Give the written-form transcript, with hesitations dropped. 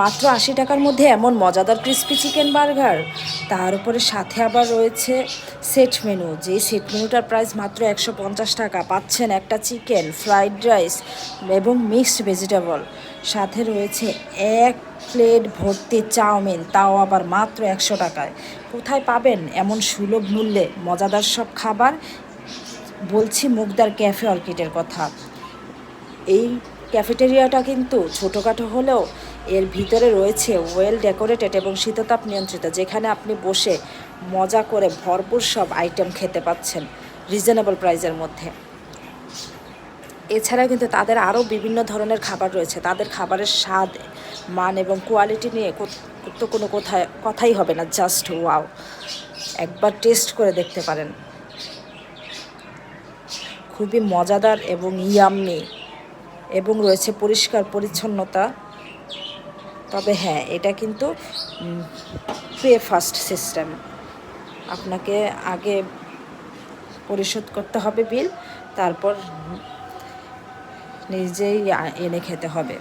মাত্র 80 টাকার মধ্যে এমন মজাদার ক্রিস্পি চিকেন বার্গার, তার উপরে সাথে আবার রয়েছে সেট মেনু। যে সেট মেনুটার প্রাইস মাত্র 150 টাকা। পাচ্ছেন একটা চিকেন, ফ্রাইড রাইস এবং মিক্সড ভেজিটেবল, সাথে রয়েছে 1 প্লেট ভর্তি চাউমিন, তাও আবার মাত্র 100 টাকায়। কোথায় পাবেন এমন সুলভ মূল্যে মজাদার সব খাবার? বলছি মুগদার ক্যাফে অর্কিডের কথা। এই ক্যাফেটেরিয়াটা কিন্তু ছোটোখাটো হলেও এর ভিতরে রয়েছে ওয়েল ডেকোরেটেড এবং শীততাপ নিয়ন্ত্রিত, যেখানে আপনি বসে মজা করে ভরপুর সব আইটেম খেতে পাচ্ছেন রিজনেবল প্রাইসের মধ্যে। এছাড়া কিন্তু তাদের আরও বিভিন্ন ধরনের খাবার রয়েছে। তাদের খাবারের স্বাদ, মান এবং কোয়ালিটি নিয়ে তো কোনো কথাই হবে না, জাস্ট ওয়াও। একবার টেস্ট করে দেখতে পারেন, খুবই মজাদার এবং ইয়াম্মি, এবং রয়েছে পরিষ্কার পরিচ্ছন্নতা। তবে হ্যাঁ, এটা কিন্তু পে ফার্স্ট সিস্টেম, আপনাকে আগে পরিশোধ করতে হবে বিল, তারপর নিজেই এনে খেতে হবে।